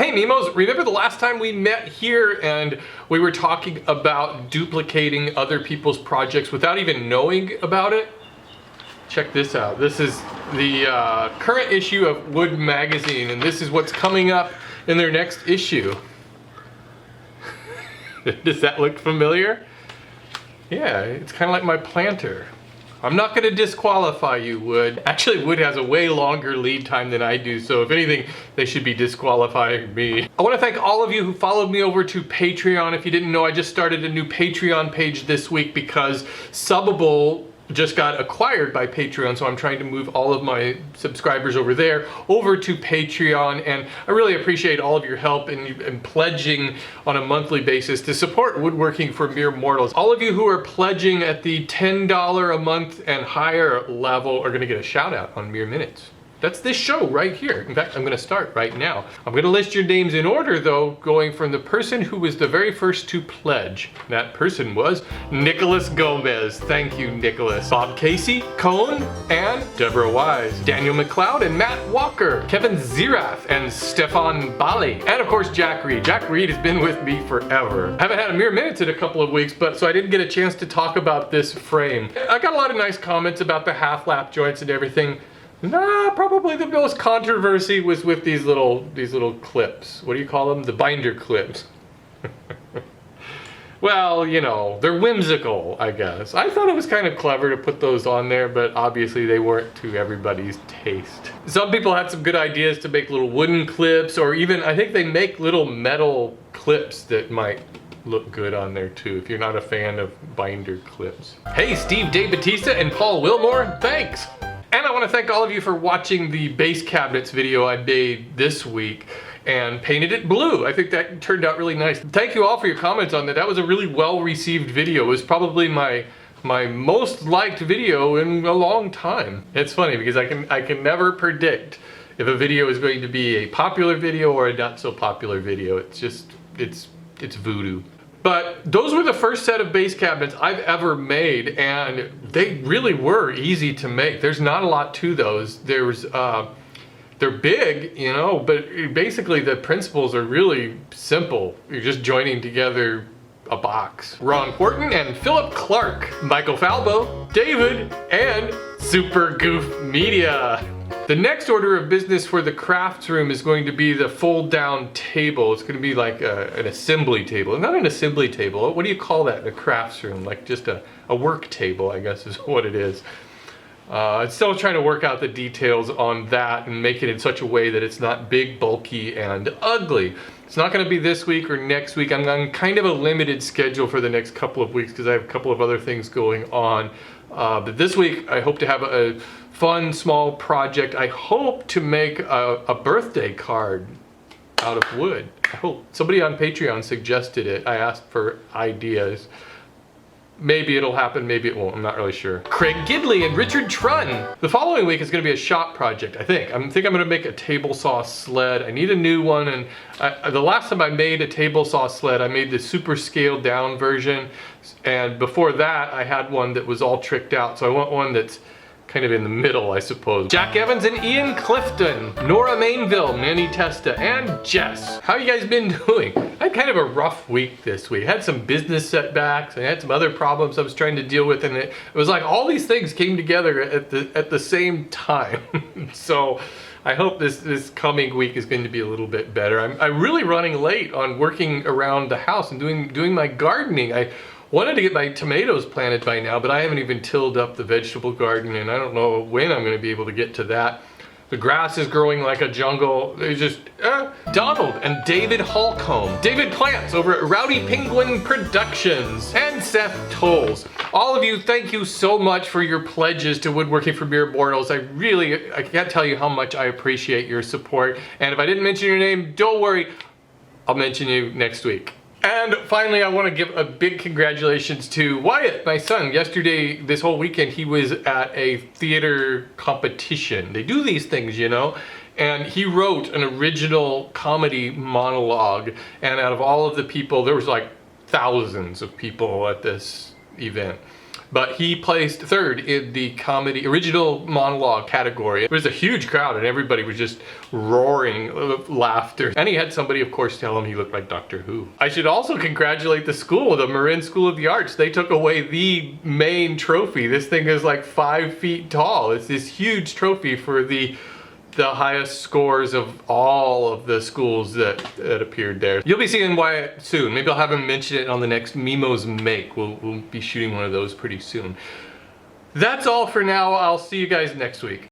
Hey Mimos, remember the last time we met here and we were talking about duplicating other people's projects without even knowing about it? Check this out. This is the current issue of Wood magazine, and this is what's coming up in their next issue. Does that look familiar? Yeah, it's kind of like my planter. I'm not going to disqualify you, Wood. Actually, Wood has a way longer lead time than I do, so if anything, they should be disqualifying me. I want to thank all of you who followed me over to Patreon. If you didn't know, I just started a new Patreon page this week because Subbable just got acquired by Patreon, so I'm trying to move all of my subscribers over there over to Patreon, and I really appreciate all of your help in pledging on a monthly basis to support Woodworking for Mere Mortals. All of you who are pledging at the $10 a month and higher level are going to get a shout out on Mere Minutes. That's this show right here. In fact, I'm going to start right now. I'm going to list your names in order, though, going from the person who was the very first to pledge. That person was Nicholas Gomez. Thank you, Nicholas. Bob Casey, Cohn, and Deborah Wise. Daniel McLeod and Matt Walker. Kevin Zirath and Stefan Bali. And of course, Jack Reed. Jack Reed has been with me forever. I haven't had a Mere Minutes in a couple of weeks, so I didn't get a chance to talk about this frame. I got a lot of nice comments about the half lap joints and everything. Nah, probably the most controversy was with these little clips. What do you call them? The binder clips. Well, you know, they're whimsical, I guess. I thought it was kind of clever to put those on there, but obviously they weren't to everybody's taste. Some people had some good ideas to make little wooden clips, or even, I think they make little metal clips that might look good on there too, if you're not a fan of binder clips. Hey, Steve DeBattista and Paul Wilmore, thanks! And I want to thank all of you for watching the base cabinets video I made this week and painted it blue. I think that turned out really nice. Thank you all for your comments on that. That was a really well-received video. It was probably my most liked video in a long time. It's funny because I can never predict if a video is going to be a popular video or a not so popular video. It's just, it's voodoo. But those were the first set of base cabinets I've ever made, and they really were easy to make. There's not a lot to those. They're big, you know, but basically the principles are really simple. You're just joining together a box. Ron Horton and Philip Clark, Michael Falbo, David, and Super Goof Media. The next order of business for the crafts room is going to be the fold down table. It's going to be like an assembly table. Not an assembly table. What do you call that in a crafts room? Like just a work table, I guess is what it is. I'm still trying to work out the details on that and make it in such a way that it's not big, bulky, and ugly. It's not going to be this week or next week. I'm on kind of a limited schedule for the next couple of weeks because I have a couple of other things going on. But this week I hope to have a fun small project. I hope to make a birthday card out of wood. I hope. Somebody on Patreon suggested it. I asked for ideas. Maybe it'll happen, maybe it won't, I'm not really sure. Craig Gidley and Richard Trunn. The following week is gonna be a shop project, I think. I'm gonna make a table saw sled. I need a new one, and the last time I made a table saw sled, I made the super scaled down version, and before that, I had one that was all tricked out, so I want one that's kind of in the middle, I suppose. Jack Evans and Ian Clifton, Nora Mainville, Manny Testa, and Jess. How you guys been doing? I had kind of a rough week this week. I had some business setbacks, I had some other problems I was trying to deal with, and it was like all these things came together at the same time. So I hope this coming week is going to be a little bit better. I'm really running late on working around the house and doing my gardening. I wanted to get my tomatoes planted by now, but I haven't even tilled up the vegetable garden, and I don't know when I'm going to be able to get to that. The grass is growing like a jungle. It's just, Donald and David Holcomb. David Plants over at Rowdy Penguin Productions. And Seth Tolles. All of you, thank you so much for your pledges to Woodworking for Mere Mortals. I can't tell you how much I appreciate your support. And if I didn't mention your name, don't worry, I'll mention you next week. And finally, I want to give a big congratulations to Wyatt, my son. Yesterday, this whole weekend, he was at a theater competition. They do these things, you know? And he wrote an original comedy monologue. And out of all of the people, there was like thousands of people at this event. but he placed third in the comedy original monologue category. It was a huge crowd and everybody was just roaring with laughter. And he had somebody, of course, tell him he looked like Doctor Who. I should also congratulate the school, the Marin School of the Arts. They took away the main trophy. This thing is like 5 feet tall. It's this huge trophy for the highest scores of all of the schools that appeared there. You'll be seeing Wyatt soon. Maybe I'll have him mention it on the next Mimo's Make. We'll be shooting one of those pretty soon. That's all for now. I'll see you guys next week.